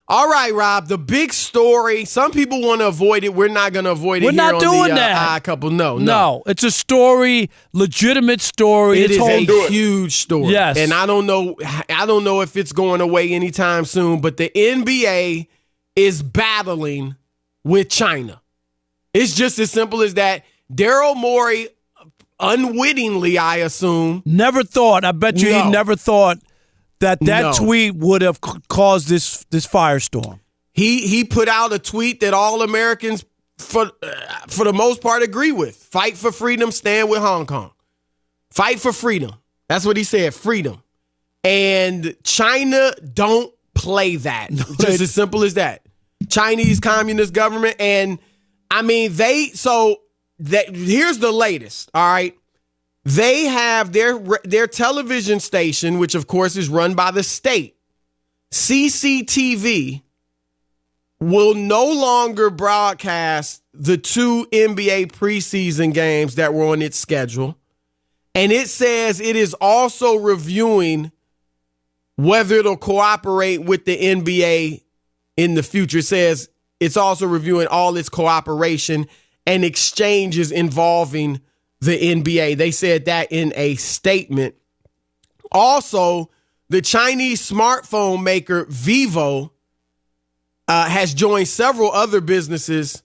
All right, Rob, the big story. Some people want to avoid it. We're not going to avoid it. We're not doing that. Couple. No. It's a story, legitimate story. It is a huge story. Yes. And I don't know if it's going away anytime soon, but the NBA is battling with China. It's just as simple as that. Daryl Morey, unwittingly, I assume. Never thought. I bet you he never thought that tweet would have caused this firestorm. He put out a tweet that all Americans, for the most part, agree with. Fight for freedom, stand with Hong Kong. Fight for freedom. That's what he said, freedom. And China don't play that. Just as simple as that. Chinese Communist government. And, I mean, here's the latest, all right? They have their television station, which, of course, is run by the state. CCTV will no longer broadcast the 2 NBA preseason games that were on its schedule. And it says it is also reviewing whether it'll cooperate with the NBA in the future. It says it's also reviewing all its cooperation and exchanges involving the NBA. They said that in a statement. Also, the Chinese smartphone maker Vivo has joined several other businesses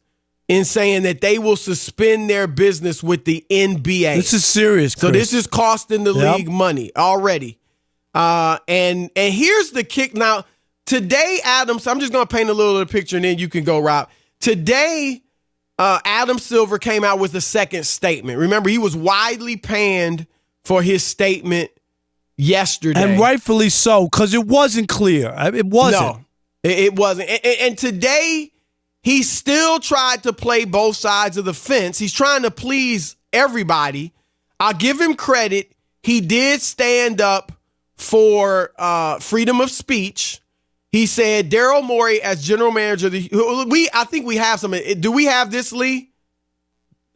in saying that they will suspend their business with the NBA. This is serious, Chris. So this is costing the league money already. And here's the kick. Now, today, Adams, I'm just going to paint a little of the picture and then you can go, Rob. Today, Adam Silver came out with a second statement. Remember, he was widely panned for his statement yesterday. And rightfully so, because it wasn't clear. It wasn't. No, it wasn't. And today, he still tried to play both sides of the fence. He's trying to please everybody. I'll give him credit. He did stand up for freedom of speech. He said Daryl Morey as general manager. I think we have some. Do we have this, Lee?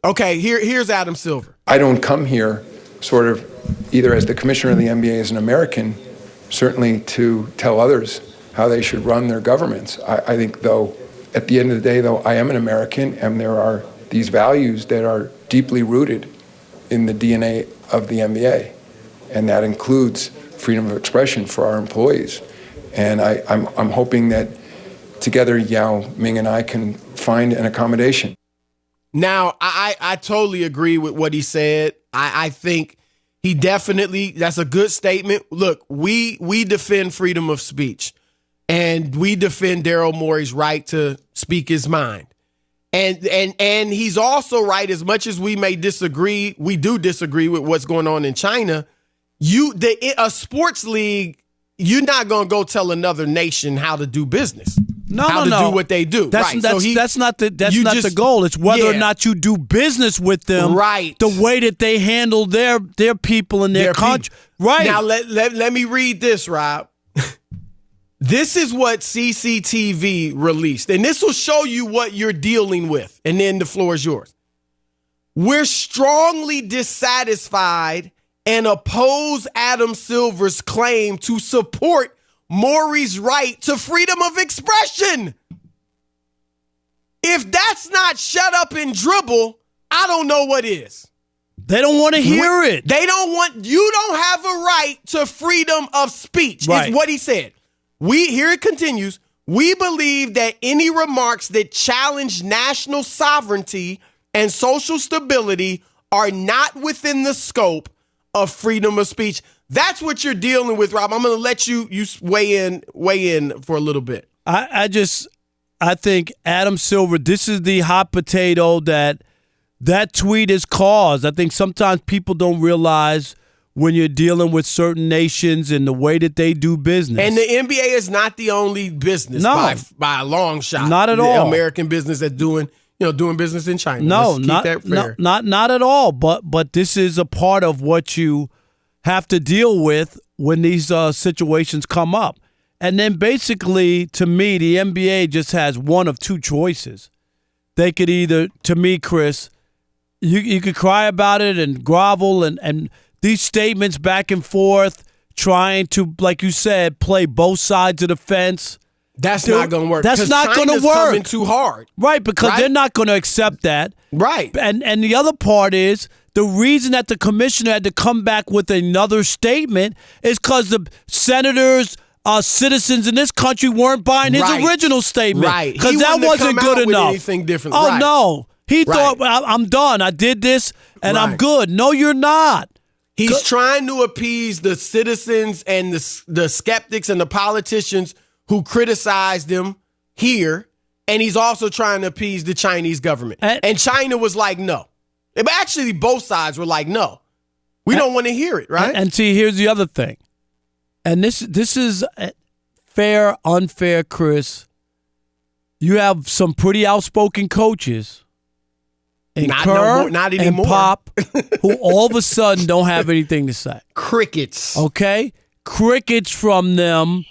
Okay, here's Adam Silver. I don't come here sort of either as the commissioner of the NBA as an American, certainly to tell others how they should run their governments. I think, though, at the end of the day, though, I am an American, and there are these values that are deeply rooted in the DNA of the NBA, and that includes freedom of expression for our employees. And I'm hoping that together Yao Ming and I can find an accommodation. Now, I totally agree with what he said. I think he definitely, that's a good statement. Look, we defend freedom of speech, and we defend Daryl Morey's right to speak his mind. And he's also right, as much as we may disagree, we do disagree with what's going on in China. A sports league, you're not going to go tell another nation how to do business. How to do what they do. That's not the goal. It's whether or not you do business with them. Right. The way that they handle their people and their country. Right. Now let me read this, Rob. This is what CCTV released, and this will show you what you're dealing with. And then the floor is yours. We're strongly dissatisfied and oppose Adam Silver's claim to support Morey's right to freedom of expression. If that's not shut up and dribble, I don't know what is. They don't want to hear it. You don't have a right to freedom of speech, is what he said. Here it continues. We believe that any remarks that challenge national sovereignty and social stability are not within the scope of freedom of speech. That's what you're dealing with, Rob. I'm going to let you weigh in for a little bit. I think Adam Silver, this is the hot potato that tweet has caused. I think sometimes people don't realize when you're dealing with certain nations and the way that they do business. And the NBA is not the only business by a long shot. Not at all. American business that's doing business in China. No, not at all. But this is a part of what you have to deal with when these situations come up. And then basically, to me, the NBA just has one of two choices. They could either, to me, Chris, you could cry about it and grovel and these statements back and forth, trying to, like you said, play both sides of the fence. That's not going to work. That's not going to China's work. Coming too hard. Right, because they're not going to accept that. Right. And the other part is the reason that the commissioner had to come back with another statement is because the senators, citizens in this country weren't buying his original statement. Right. Because that wasn't good enough. Anything different. Oh, right. no. He thought, well, I'm done. I did this, and I'm good. No, you're not. He's trying to appease the citizens and the skeptics and the politicians who criticized him here, and he's also trying to appease the Chinese government. And China was like, no. But actually, both sides were like, no. We don't want to hear it, right? And see, here's the other thing. And this is fair, unfair, Chris. You have some pretty outspoken coaches and Kerr not and anymore. Pop who all of a sudden don't have anything to say. Crickets. Okay? Crickets from them.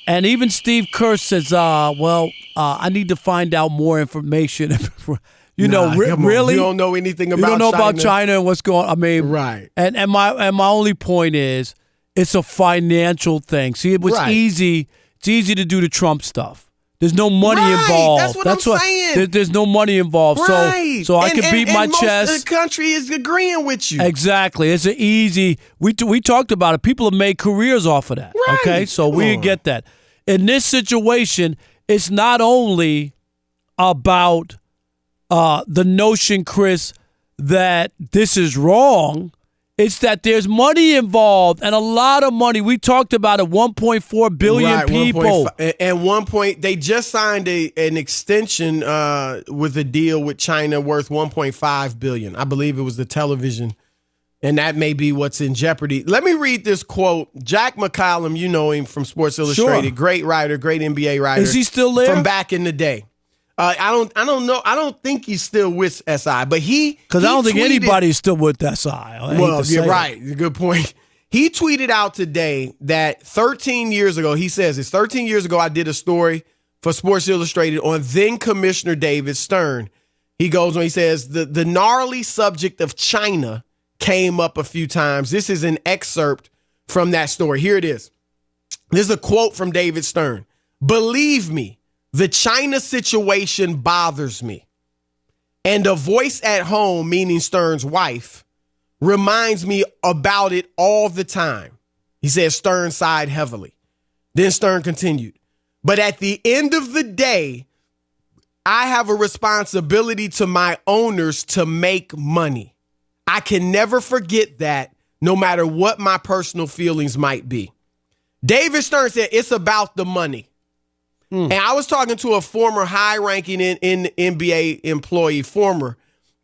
And even Steve Kerr says, I need to find out more information. Really? You don't know anything about China? You don't know about China and what's going on. I mean, right. And my only point is, it's a financial thing. See, it was easy. It's easy to do the Trump stuff. There's no money involved. That's what I'm saying. There's no money involved. Right. So I can beat my chest. Most of the country is agreeing with you. Exactly. It's an easy. We talked about it. People have made careers off of that. Right. Okay, so we get that. In this situation, it's not only about the notion, Chris, that this is wrong. It's that there's money involved, and a lot of money. We talked about it, 1.4 billion people. At one point, they just signed an extension with a deal with China worth 1.5 billion. I believe it was the television, and that may be what's in jeopardy. Let me read this quote. Jack McCallum, you know him from Sports Illustrated, great writer, great NBA writer. Is he still there? From back in the day. I don't know. I don't think he's still with SI, but because I don't think anybody's still with SI. Well, you're right. Good point. He tweeted out today that 13 years ago, he says it's 13 years ago, I did a story for Sports Illustrated on then Commissioner David Stern. He goes on, he says, the gnarly subject of China came up a few times. This is an excerpt from that story. Here it is. This is a quote from David Stern. Believe me, the China situation bothers me. And a voice at home, meaning Stern's wife, reminds me about it all the time. He says Stern sighed heavily. Then Stern continued. But at the end of the day, I have a responsibility to my owners to make money. I can never forget that, no matter what my personal feelings might be. David Stern said it's about the money. And I was talking to a former high-ranking in NBA employee,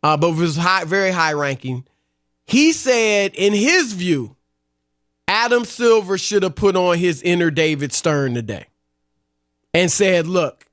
but was very high-ranking. He said, in his view, Adam Silver should have put on his inner David Stern today and said, "Look,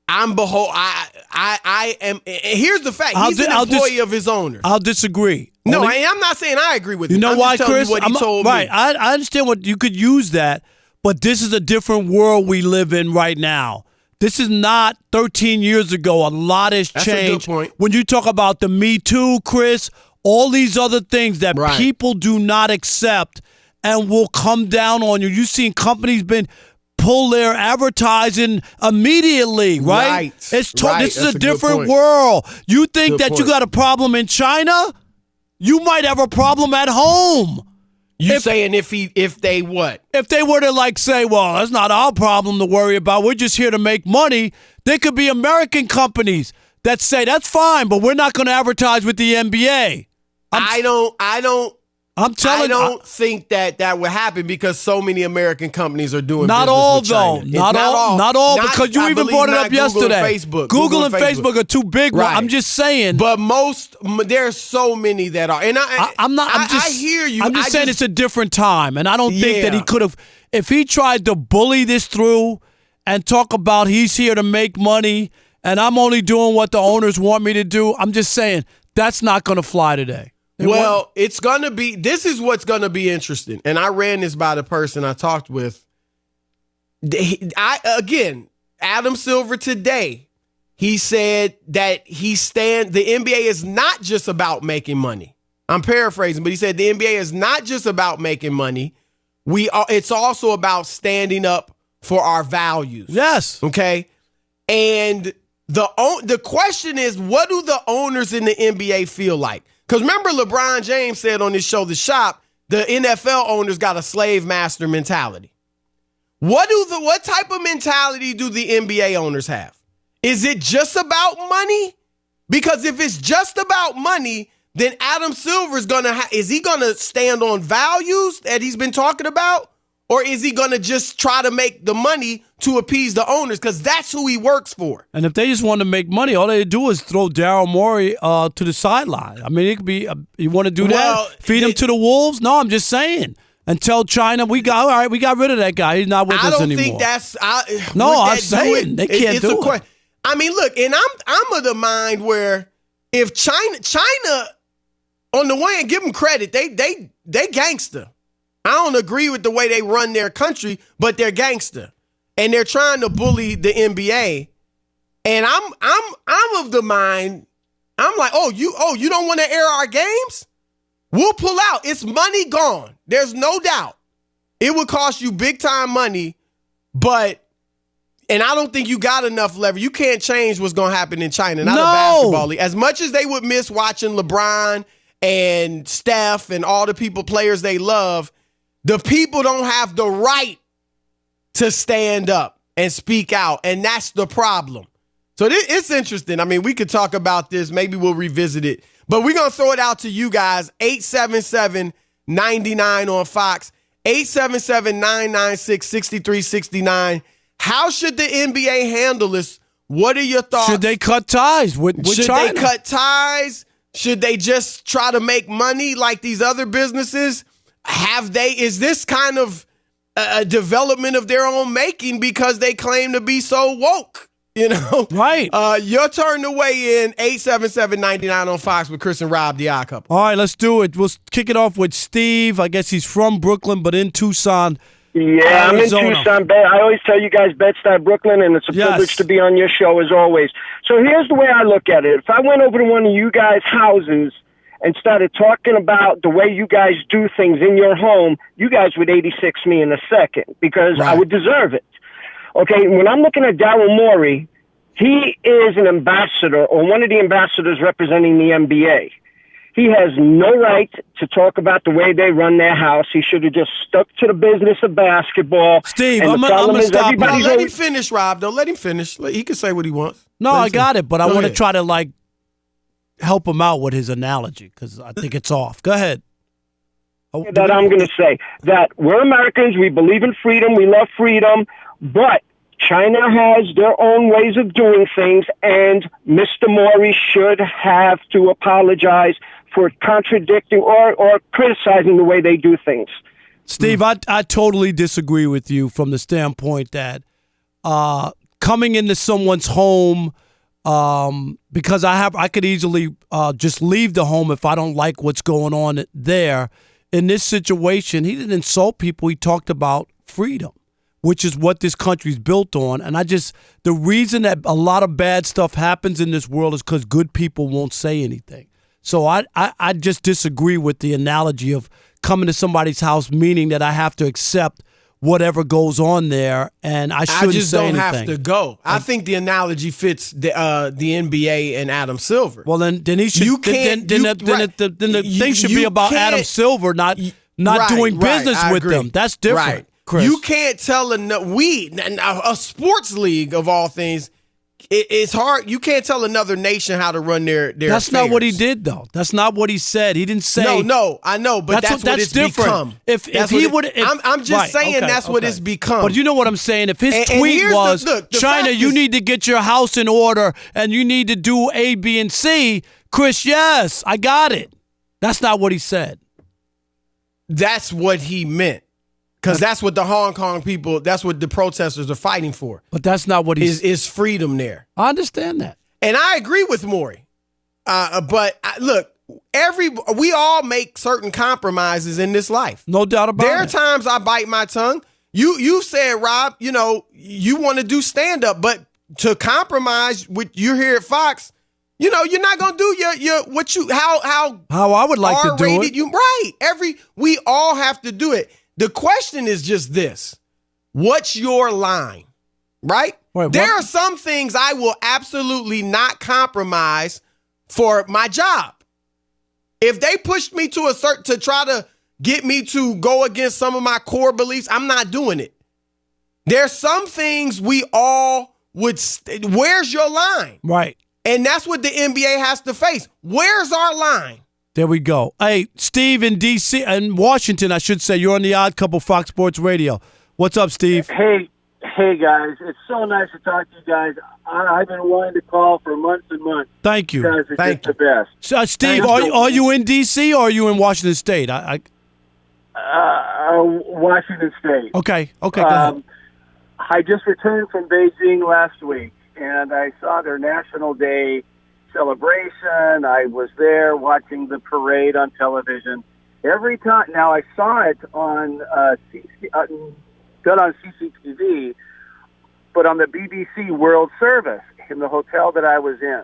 I am." Here's the fact: he's an employee of his owner. I'll disagree. No, I'm not saying I agree with you. You know why, Chris? What he told me. Right, I understand what you could use that. But this is a different world we live in right now. This is not 13 years ago. A lot has changed. That's a good point. When you talk about the Me Too, Chris, all these other things that people do not accept and will come down on you. You've seen companies pull their advertising immediately, right? This is a different world. You think that you got a problem in China? You might have a problem at home. Saying if they what? If they were to say, well, that's not our problem to worry about. We're just here to make money. There could be American companies that say that's fine, but we're not going to advertise with the NBA. I don't think that would happen because so many American companies are doing not business all with China. though. Not all because you even brought it up yesterday. Google and Facebook are too big. Right. I'm just saying. But there's so many that are. And I hear you. I'm just saying it's a different time, and I don't think that he could have. If he tried to bully this through and talk about he's here to make money and I'm only doing what the owners want me to do, I'm just saying that's not going to fly today. It's going to be, this is what's going to be interesting. And I ran this by the person I talked with. Adam Silver today, he said that the NBA is not just about making money. I'm paraphrasing, but he said the NBA is not just about making money. It's also about standing up for our values. Yes. Okay. And the question is, what do the owners in the NBA feel like? Because remember, LeBron James said on his show, The Shop, the NFL owners got a slave master mentality. What type of mentality do the NBA owners have? Is it just about money? Because if it's just about money, then Adam Silver is he gonna stand on values that he's been talking about? Or is he going to just try to make the money to appease the owners? Because that's who he works for. And if they just want to make money, all they do is throw Daryl Morey to the sideline. I mean, it could be, you want to do that? Feed him to the wolves? No, I'm just saying. And tell China, we got rid of that guy. He's not with us anymore. I don't think that's... I'm saying they can't do it. I mean, look, and I'm of the mind where if China, on the one hand, give them credit, they gangster. I don't agree with the way they run their country, but they're gangster, and they're trying to bully the NBA. And I'm of the mind, I'm like, you don't want to air our games? We'll pull out. It's money gone. There's no doubt. It would cost you big time money, and I don't think you got enough leverage. You can't change what's going to happen in China. Not a basketball league. As much as they would miss watching LeBron and Steph and all the players they love, the people don't have the right to stand up and speak out, and that's the problem. So it's interesting. I mean, we could talk about this. Maybe we'll revisit it. But we're going to throw it out to you guys. 877-99 on Fox, 877-996-6369. How should the NBA handle this? What are your thoughts? Should they cut ties with China? Should they cut ties? Should they just try to make money like these other businesses? Is this kind of a development of their own making because they claim to be so woke? You know? Right. Your turn to weigh in, 877-99 on Fox with Chris and Rob, the Odd Couple. All right, let's do it. We'll kick it off with Steve. I guess he's from Brooklyn, but in Tucson. Yeah, I'm in Tucson. I always tell you guys Bed-Stuy, Brooklyn, and it's a privilege to be on your show as always. So here's the way I look at it. If I went over to one of you guys' houses and started talking about the way you guys do things in your home, you guys would 86 me in a second because I would deserve it. Okay, when I'm looking at Daryl Morey, he is an ambassador or one of the ambassadors representing the NBA. He has no right to talk about the way they run their house. He should have just stuck to the business of basketball. Steve, I'm going to stop. Let him finish, Rob, though. Let him finish. He can say what he wants. No, I got it, but I want to try to, help him out with his analogy because I think it's off. Go ahead. That I'm going to say that we're Americans. We believe in freedom. We love freedom. But China has their own ways of doing things, and Mr. Morey should have to apologize for contradicting or criticizing the way they do things. Steve, I totally disagree with you from the standpoint that coming into someone's home, because I could easily just leave the home if I don't like what's going on there. In this situation, he didn't insult people. He talked about freedom, which is what this country's built on. And the reason that a lot of bad stuff happens in this world is because good people won't say anything. So I just disagree with the analogy of coming to somebody's house, meaning that I have to accept whatever goes on there, and I shouldn't say anything. I just don't have to go. I think the analogy fits the NBA and Adam Silver. Well, then he should. You can't. Then the thing should be about Adam Silver, not doing business with them. That's different. Right. Chris. You can't tell a sports league of all things. It's hard. You can't tell another nation how to run their That's affairs. not what he did, though. That's not what he said. He didn't say. No, I know, but that's what it's different. become. If he would, I'm just saying that's what it's become. But you know what I'm saying? If his tweet was, China, you need to get your house in order and you need to do A, B, and C, Chris, yes, I got it. That's not what he said. That's what he meant. Because that's what the Hong Kong people, that's what the protesters are fighting for. But that's not what he's... Is freedom there. I understand that. And I agree with Morey. Look, we all make certain compromises in this life. No doubt about it. There are times I bite my tongue. You said, Rob, you want to do stand-up, but to compromise with you here at Fox, you're not gonna do how I would like to do it. We all have to do it. The question is just this. what's your line, right? Wait, there what? are some things I will absolutely not compromise for my job. If they pushed me to to try to get me to go against some of my core beliefs, I'm not doing it. There's some things we all would. Where's your line? Right. And that's what the NBA has to face. Where's our line? There we go. Hey, Steve in D.C. and Washington, I should say. You're on the Odd Couple Fox Sports Radio. What's up, Steve? Hey, guys. It's so nice to talk to you guys. I've been wanting to call for months and months. Thank you. Because it's just the best. So, Steve, are you in D.C. or are you in Washington State? Washington State. Okay, go ahead. I just returned from Beijing last week, and I saw their National Day celebration. I was there watching the parade on television. Every time, now I saw it on done on CCTV, but on the BBC World Service in the hotel that I was in.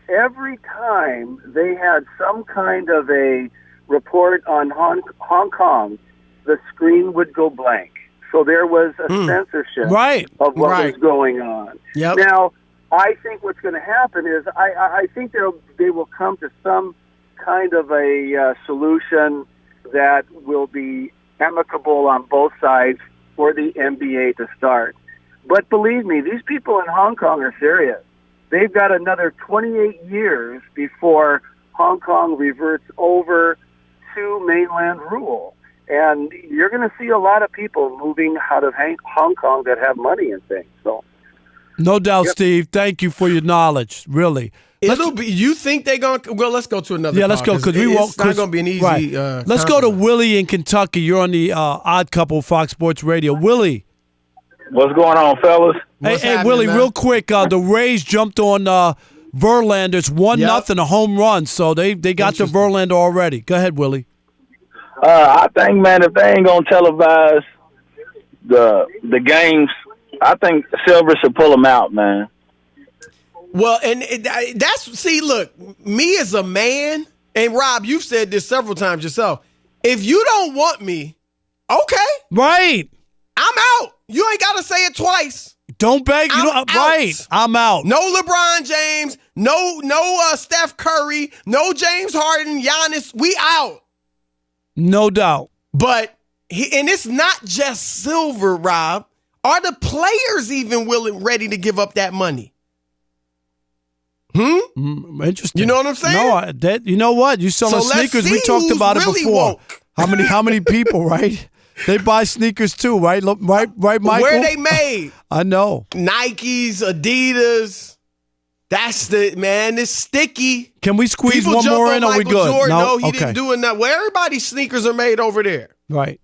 Every time they had some kind of a report on Hong Kong, the screen would go blank. So there was a censorship of what was going on. Yep. Now, I think what's going to happen is I think they will come to some kind of a solution that will be amicable on both sides for the NBA to start. But believe me, these people in Hong Kong are serious. They've got another 28 years before Hong Kong reverts over to mainland rule. And you're going to see a lot of people moving out of Hong Kong that have money and things. So, no doubt, Steve. Thank you for your knowledge. Really, You think they're going to? Well, let's go to another. Yeah, let's go because it's not going to be an easy. Right. Let's go to Willie in Kentucky. You're on the Odd Couple Fox Sports Radio. Willie, what's going on, fellas? Hey, Willie, man? Real quick. The Rays jumped on Verlander. It's 1-0, a home run. So they got to Verlander already. Go ahead, Willie. I think, man, if they ain't gonna televise the games, I think Silver should pull them out, man. Well, and look, me as a man, and Rob, you've said this several times yourself. If you don't want me, okay, right, I'm out. You ain't got to say it twice. Don't beg. Right, I'm out. No LeBron James, no Steph Curry, no James Harden, Giannis. We out. No doubt. But, and it's not just Silver, Rob. Are the players even ready to give up that money? Interesting. You know what I'm saying? No, you know what? You selling sneakers. We talked about it before. Woke. How many people, right? They buy sneakers too, right? Look, right, Michael? Where they made? I know. Nikes, Adidas. That's it's sticky. Can we squeeze People one more in? Or we good? Jordan, No, he didn't do enough. Well, everybody's sneakers are made over there. Right.